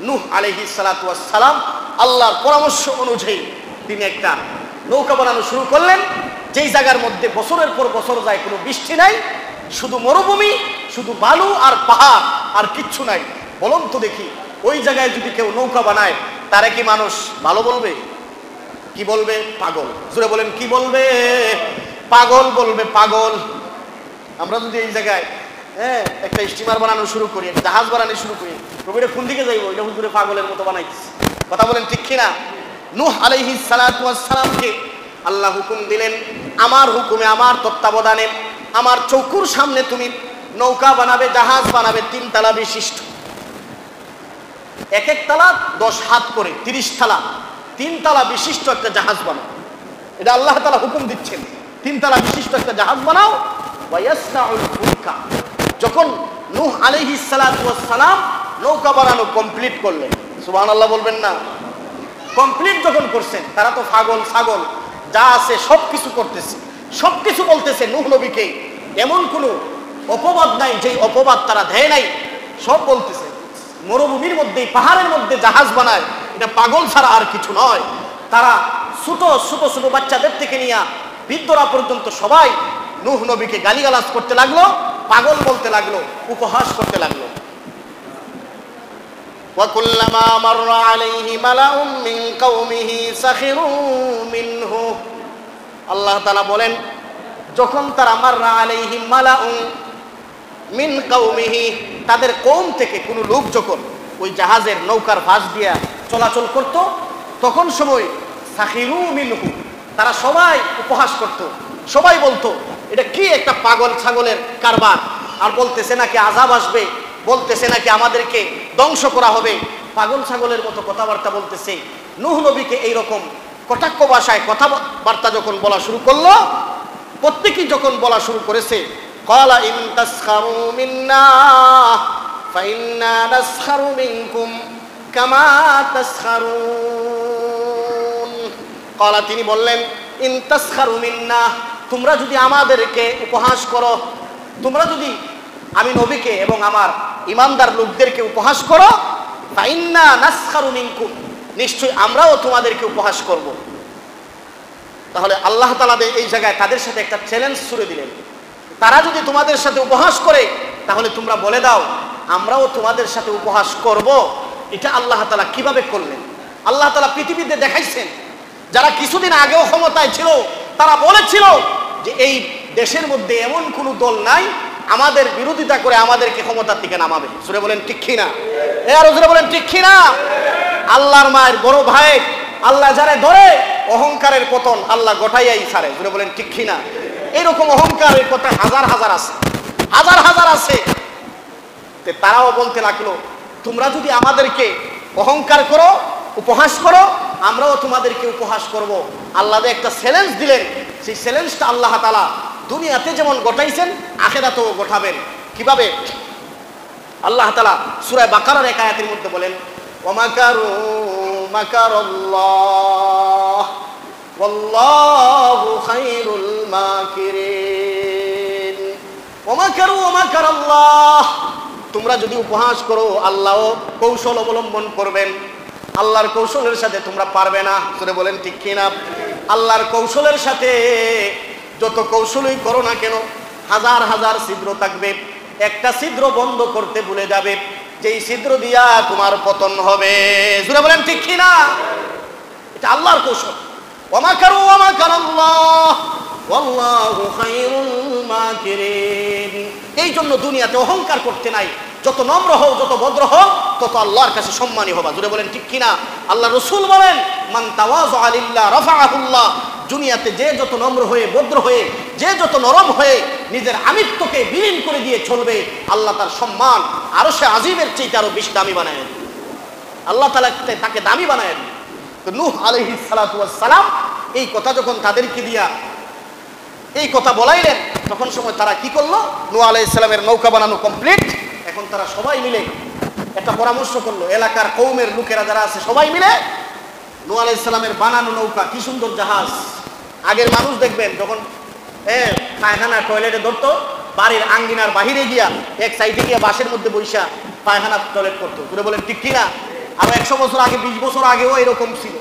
নূহ আলাইহিস সালাতু ওয়াস সালাম আল্লাহর পরামর্শ অনুযায়ী তিনি একটা নৌকা বানানো শুরু করলেন, যেই জায়গার মধ্যে বছরের পর বছর যায়, কোনো বৃষ্টি নাই, শুধু মরুভূমি, শুধু বালু আর পাহাড়, আর কিচ্ছু নাই। বলুন তো দেখি, ওই জায়গায় যদি কেউ নৌকা বানায় তারে কি মানুষ ভালো বলবে? কি বলবে? পাগল। জোরে বলেন, কি বলবে? পাগল বলবে, পাগল। আমরা যদি এই জায়গায় একটা স্টিমার বানানো শুরু করি, জাহাজ বানানো শুরু করি, রবিটা কোন দিকে যাইব? এটা হুজুরে পাগলের মতো বানাইছে। কথা বলেন ঠিক কিনা? নূহ আলাইহিস সালাতু ওয়াস সালামকে আল্লাহ হুকুম দিলেন, আমার হুকুমে, আমার তত্ত্বাবধানে, আমার চৌকুর সামনে তুমি নৌকা বানাবে, জাহাজ বানাবে, 3 তলা বিশিষ্ট। এক এক তলা 10 হাত করে, 30 তলা, 3 তলা বিশিষ্ট একটা জাহাজ বানাও। এটা আল্লাহ তাআলা হুকুম দিচ্ছেন, 3 তলা বিশিষ্ট একটা জাহাজ বানাও। ওয়ায়াসনাউল ফুলকা। যখন নূহ আলাইহিস সালাতু ওয়াস সালাম নৌকা বানানো কমপ্লিট করলেন, সুবহানাল্লাহ বলবেন না? কমপ্লিট যখন করছেন, তারা তো পাগল ছাগল যা আছে সবকিছু করতেছে, সবকিছু বলতেছে নূহ নবীকে। এমন কোনো অপবাদ নাই যেই অপবাদ তারা দেয় নাই, সব বলতেছে। মরুভূমির মধ্যে, পাহাড়ের মধ্যে জাহাজ বানায়, এটা পাগল ছাড়া আর কিছু নয়। তারা ছোট ছোট ছোট বাচ্চাদের থেকে নিয়ে বৃদ্ধরা পর্যন্ত সবাই নূহ নবীকে গালিগালাজ করতে লাগলো, পাগল বলতে লাগলো, উপহাস করতে লাগলো। وَكُلَّمَا مَرَّ عَلَيْهِ مَلَأٌ مِّن قَوْمِهِ سَخِرُوا مِنْهُ। আল্লাহ তাআলা বলেন, যখন তারা মাররা আলাইহি মালাউন মিন কওমিহি, তাদের কওম থেকে কোনো লোক যখন ওই জাহাজের নৌকার পাশ দিয়া চলাচল করত, তখন সময় সাখিরু মিনহু, তারা সবাই উপহাস করত, সবাই বলতো এটা কি একটা পাগল ছাগলের কারবার, আর বলতেছে নাকি আযাব আসবে, বলতেছে নাকি আমাদেরকে ধ্বংস করা হবে, পাগল ছাগলের মতো কথাবার্তা বলতেছে। নূহ নবীকে এইরকম কটাক্ষ ভাষায় কথাবার্তা যখন বলা শুরু করলো, প্রত্যেকেই যখন বলা শুরু করেছে, ক্বালা ইন তাসখারু মিন্না ফাইন্না নাসখারু মিনকুম কামা তাসখারুন। ক্বালা, তিনি বললেন, ইন তাসখারু মিন্না, তোমরা যদি আমাদেরকে উপহাস করো, তোমরা যদি আমি নবীকে এবং আমার ইমানদার লোকদেরকে উপহাস করো, ফাইন্না নাসখারু মিনকুম, নিশ্চয়ই আমরাও তোমাদেরকে উপহাস করব। তাহলে আল্লাহ তাআলা এই জায়গায় তাদের সাথে একটা চ্যালেঞ্জ ছুড়ে দিলেন, তারা যদি তোমাদের সাথে উপহাস করে তাহলে তোমরা বলে দাও আমরাও তোমাদের সাথে উপহাস করব। এটা আল্লাহ তাআলা কিভাবে করলেন? আল্লাহ তাআলা পৃথিবীতে দেখাইছেন, যারা কিছুদিন আগেও ক্ষমতায় ছিল তারা বলেছিল যে এই দেশের মধ্যে এমন কোনো দল নাই আমাদের বিরোধিতা করে আমাদেরকে ক্ষমতার দিকে নামাবে। জোরে বলেন ঠিক কিনা? আরো জোরে বলেন ঠিক কিনা? আল্লাহর মায়ের বড় ভাই আল্লাহ যারে ধরে অহংকারের পতন আল্লাহ গোটাইয়াই ছাড়ে। জোরে বলেন ঠিক কিনা? এইরকম অহংকারের কথা হাজার হাজার আছে, হাজার হাজার আছে। তারাও বলতে লাগলো, তোমরা যদি আমাদেরকে অহংকার করো, উপহাস করো, আমরাও তোমাদেরকে উপহাস করব। আল্লাহ একটা চ্যালেঞ্জ দিলেন, সেই চ্যালেঞ্জটা আল্লাহ তাআলা দুনিয়াতে যেমন গোটাইছেন আখিরাতেও গোটাবেন। কিভাবে? আল্লাহ তাআলা সূরা বাকারার এক আয়াতের মধ্যে বলেন, ওয়ামাকারু মাকারাল্লাহ ওয়াল্লাহু খায়রুল মাকিরিন। ওয়ামাকারু মাকারাল্লাহ, তোমরা যদি উপহাস করো আল্লাহও কৌশল অবলম্বন করবেন। আল্লাহর কৌশলের সাথে তোমরা পারবে না। সূরা বলেন ঠিক কিনা? আল্লাহর কৌশলের সাথে যত কৌশলই করো না কেন, হাজার হাজার ছিদ্র থাকবে, একটা ছিদ্র বন্ধ করতে ভুলে যাবে, যেই ছিদ্র দিয়া তোমার পতন হবে। জোরে বলেন ঠিক কিনা? এটা আল্লাহর কৌশল। ওয়ামাকারু ওয়ামাকারাল্লাহ ওয়াল্লাহু খায়রুল মাকিরিন। এই জন্য দুনিয়াতে অহংকার করতে নাই, যত নম্র হও, যত ভদ্র হও, তত আল্লাহর কাছে সম্মানী হবা। জোরে বলেন ঠিক কিনা? আল্লাহ রাসূল বলেন, মান তাওয়াযা লিল্লাহ রাফাআহুল্লাহ। দুনিয়াতে যে যত নম্র হয়ে, ভদ্র হয়ে, যে যত নরম হয়ে নিজের আমিত্বকে বিলীন করে দিয়ে চলবে, আল্লাহ তার সম্মান আরশে আজিমের চেয়ে আরো বেশি দামি বানায় দেন। আল্লাহ তাআলা তাকে দামি বানায় দেন। তো নূহ আলাইহিস সালাতু ওয়াস সালাম এই কথা যখন তাদেরকে দিয়া এই কথা বলাইলেন, তখন সময় তারা কি করলো? নূহ আলাইহিস সালামের নৌকা বানানো কমপ্লিট। এখন তারা সবাই মিলে একটা পরামর্শ করলো, এলাকার কওমের লোকেরা যারা আছে সবাই মিলে নূহ আলাইহিস সালামের বানানো নৌকা, কি সুন্দর জাহাজ। আগের মানুষ দেখবেন যখন পায়খানা টয়লেটে ধরতো, বাড়ির আঙ্গিনার বাহিরে গিয়া এক সাইডে গিয়া বাঁশের মধ্যে বৈশা পায়খানা টয়লেট করতো। পুরো বলেন ঠিক কিনা? আর 100 বছর আগে 20 বছর আগেও এরকম ছিল।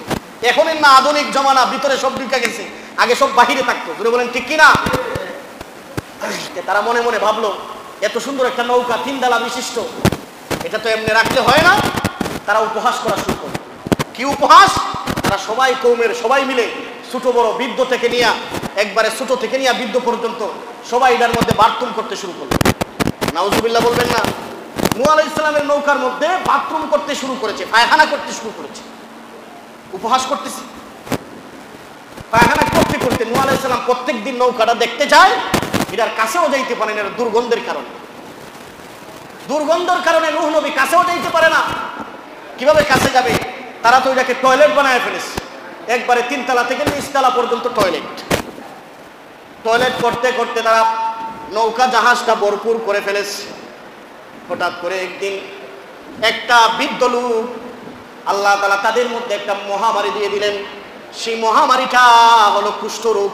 এখন না আধুনিক জমানা, ভিতরে সব ঢুকে গেছে, আগে সব বাহিরে থাকতো। জোরে বলেন ঠিক কিনা? তারা মনে মনে ভাবলো এত সুন্দর একটা নৌকা 3 ডালা বিশিষ্ট, এটা তো এমনি রাখলে হয় না। তারা উপহাস করা শুরু করলো। কি উপহাস? তারা সবাই কৌমের সবাই মিলে ছোট বড় বৃদ্ধ থেকে নিয়ে একবারে ছোট থেকে নিয়ে বৃদ্ধ পর্যন্ত সবাই এটার মধ্যে বাথরুম করতে শুরু করলো। নাউজুবিল্লাহ বলবেন না? নূহ আলাইহিস সালামের নৌকার মধ্যে বাথরুম করতে শুরু করেছে, পায়খানা করতে শুরু করেছে। উপহাস করতেছে। পায়খানা করতে করতে নূহ আলাইহিস সালাম প্রত্যেকদিন নৌকাটা দেখতে যায়, এটার কাছেও যাইতে পারে না, দুর্গন্ধের কারণে। দুর্গন্ধের কারণে নূহ নবী কাছেও যাইতে পারে না। কিভাবে কাছে যাবে? তারা তো এটাকে টয়লেট বানায় ফেলেছে। একবারে 3 তলা থেকে 20 তলা পর্যন্ত টয়লেট। টয়লেট করতে করতে তারা নৌকা জাহাজটা ভরপুর করে ফেলেছে। হঠাৎ করে একদিন একটা বৃদ্ধ লোক, আল্লাহ তাআলা তাদের মধ্যে একটা মহামারী দিয়ে দিলেন। সেই মহামারীটা হলো কুষ্ঠরোগ।